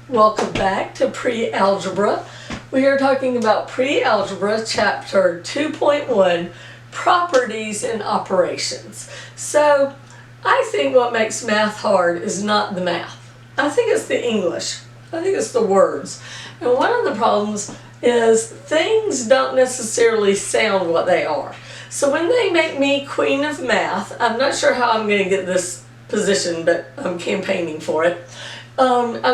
Welcome back to Pre-Algebra. We are talking about Pre-Algebra Chapter 2.1, Properties and Operations. So, I think what makes math hard is not the math. I think it's the English. I think it's the words. And one of the problems is things don't necessarily sound what they are. So when they make me Queen of Math, I'm not sure how I'm going to get this position, but I'm campaigning for it.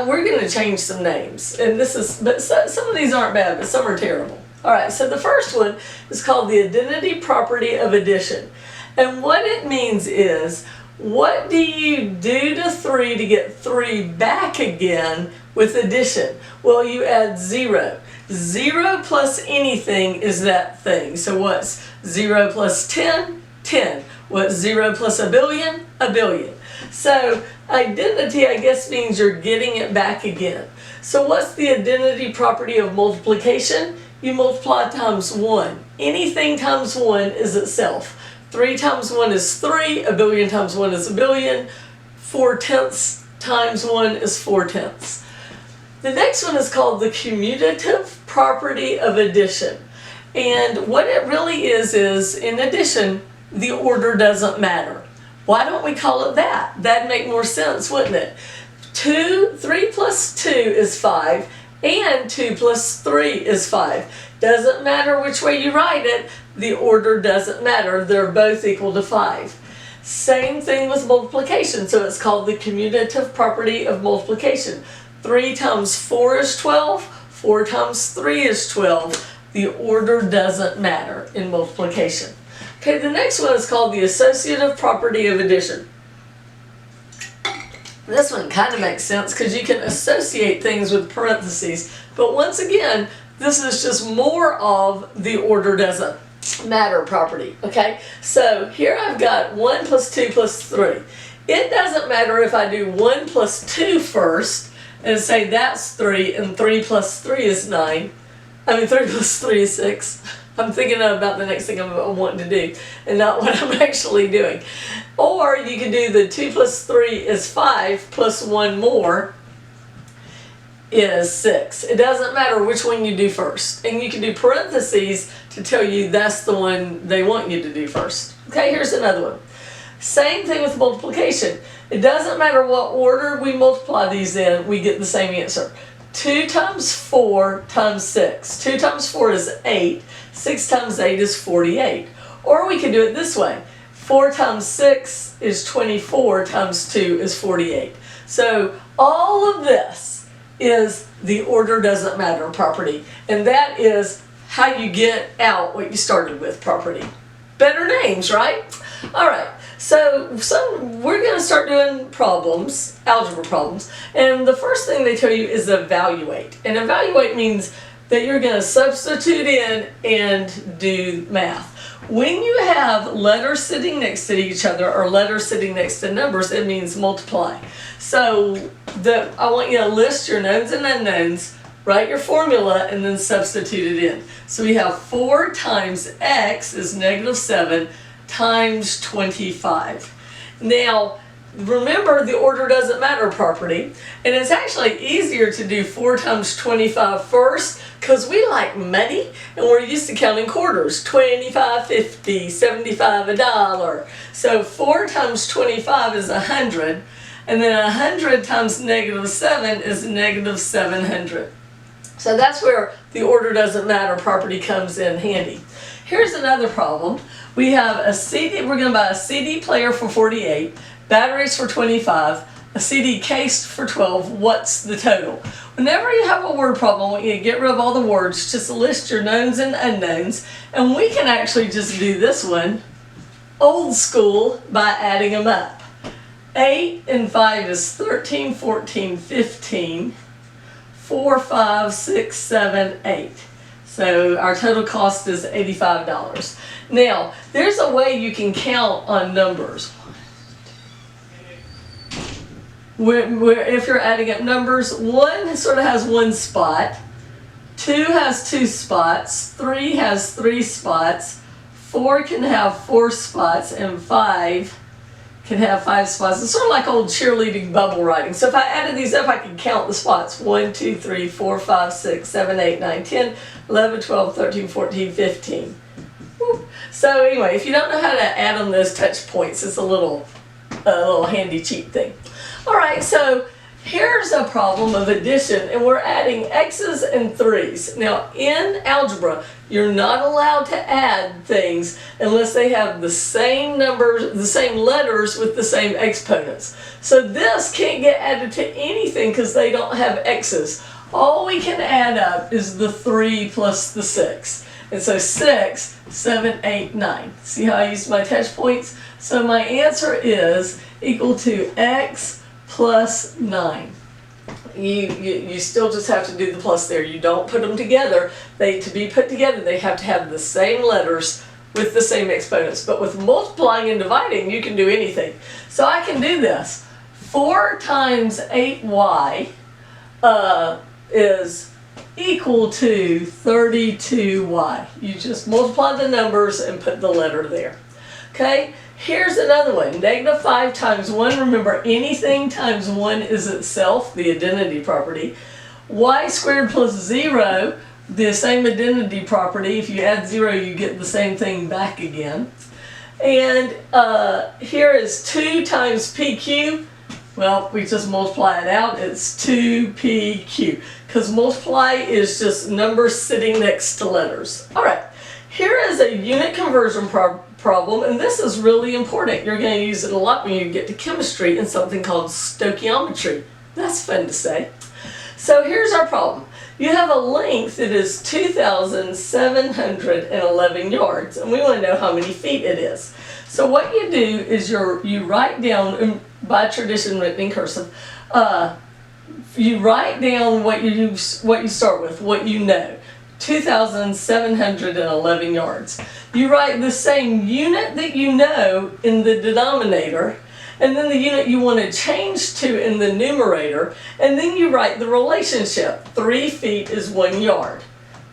We're going to change some names, and some of these aren't bad, but some are terrible. All right, so the first one is called the identity property of addition, and what it means is, what do you do to 3 to get 3 back again with addition? Well, you add 0. 0 plus anything is that thing. So what's 0 plus 10? 10. What's 0 plus a billion? A billion. So identity, I guess, means you're getting it back again. So what's the identity property of multiplication? You multiply times 1. Anything times 1 is itself. 3 times 1 is 3. A billion times 1 is a billion. 4/10 times 1 is 4/10. The next one is called the commutative property of addition. And what it really is in addition, the order doesn't matter. Why don't we call it that? That'd make more sense, wouldn't it? 3 plus 2 is 5, and 2 plus 3 is 5. Doesn't matter which way you write it, the order doesn't matter. They're both equal to 5. Same thing with multiplication, so it's called the commutative property of multiplication. 3 times 4 is 12, 4 times 3 is 12. The order doesn't matter in multiplication. Okay, the next one is called the associative property of addition. This one kind of makes sense because you can associate things with parentheses. But once again, this is just more of the order doesn't matter property. Okay, so here I've got 1 plus 2 plus 3. It doesn't matter if I do 1 plus 2 first and say that's 3 and 3 plus 3 is 9. 3 plus 3 is 6. I'm thinking about the next thing I'm wanting to do and not what I'm actually doing. Or you can do the 2 plus 3 is 5 plus 1 more is 6. It doesn't matter which one you do first. And you can do parentheses to tell you that's the one they want you to do first. Okay, here's another one. Same thing with multiplication. It doesn't matter what order we multiply these in, we get the same answer. 2 times 4 times 6. 2 times 4 is 8. 6 times 8 is 48. Or we could do it this way. 4 times 6 is 24 times 2 is 48. So all of this is the order doesn't matter property. And that is how you get out what you started with property. Better names, right? All right. So we're going to start doing problems, algebra problems, and the first thing they tell you is evaluate. And evaluate means that you're going to substitute in and do math. When you have letters sitting next to each other or letters sitting next to numbers, it means multiply. So I want you to list your knowns and unknowns, write your formula, and then substitute it in. So we have 4 times x is negative 7 times 25. Now, remember the order doesn't matter property, and it's actually easier to do 4 times 25 first because we like money and we're used to counting quarters. 25, 50, 75, $1. So 4 times 25 is 100, and then 100 times negative 7 is negative 700. So that's where the order doesn't matter property comes in handy. Here's another problem. We have a CD, we're going to buy a CD player for 48, batteries for 25, a CD case for 12. What's the total? Whenever you have a word problem, I want you to get rid of all the words, just list your knowns and unknowns, and we can actually just do this one old school by adding them up. 8 and 5 is 13, 14, 15, 4, 5, 6, 7, 8. So our total cost is $85. Now, there's a way you can count on numbers. Where if you're adding up numbers, 1 sort of has 1 spot, 2 has 2 spots, 3 has 3 spots, 4 can have 4 spots, and 5 can have 5 spots. It's sort of like old cheerleading bubble writing. So if I added these up, I can count the spots. 1, 2, 3, 4, 5, 6, 7, 8, 9, 10, 11, 12, 13, 14, 15. Woo. So anyway, if you don't know how to add on those touch points, it's a little handy cheat thing. All right, so here's a problem of addition, and we're adding x's and 3's. Now, in algebra, you're not allowed to add things unless they have the same numbers, the same letters with the same exponents. So this can't get added to anything because they don't have x's. All we can add up is the 3 plus the 6. And so 6, 7, 8, 9. See how I used my touch points? So my answer is equal to x plus 9. You still just have to do the plus there. You don't put them together. To be put together, they have to have the same letters with the same exponents. But with multiplying and dividing, you can do anything. So I can do this. 4 times 8y is equal to 32y. You just multiply the numbers and put the letter there. Okay? Here's another one. Negative 5 times 1. Remember, anything times 1 is itself, the identity property. Y squared plus 0, the same identity property. If you add 0, you get the same thing back again. And here is 2 times PQ. Well, we just multiply it out. It's 2PQ. Because multiply is just numbers sitting next to letters. All right. Here is a unit conversion problem, and this is really important. You're going to use it a lot when you get to chemistry in something called stoichiometry. That's fun to say. So here's our problem. You have a length that is 2,711 yards, and we want to know how many feet it is. So what you do is you write down, by tradition written in cursive, you write down what you start with, what you know. 2,711 yards. You write the same unit that you know in the denominator, and then the unit you want to change to in the numerator, and then you write the relationship. 3 feet is 1 yard.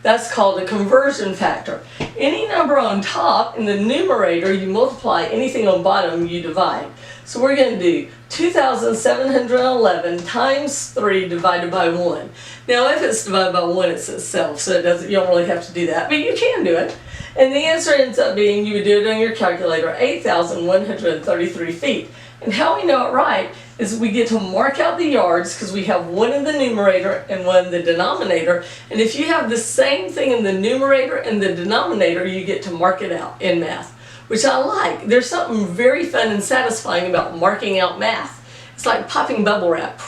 That's called a conversion factor. Any number on top in the numerator, you multiply. Anything on bottom, you divide. So we're going to do 2,711 times 3 divided by 1. Now, if it's divided by 1, it's itself, so you don't really have to do that, but you can do it. And the answer ends up being, you would do it on your calculator, 8,133 feet. And how we know it right is we get to mark out the yards because we have 1 in the numerator and 1 in the denominator. And if you have the same thing in the numerator and the denominator, you get to mark it out in math, which I like. There's something very fun and satisfying about marking out math. It's like popping bubble wrap.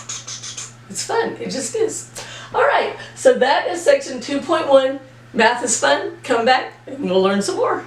It's fun. It just is. All right, so that is section 2.1. Math is fun. Come back and we'll learn some more.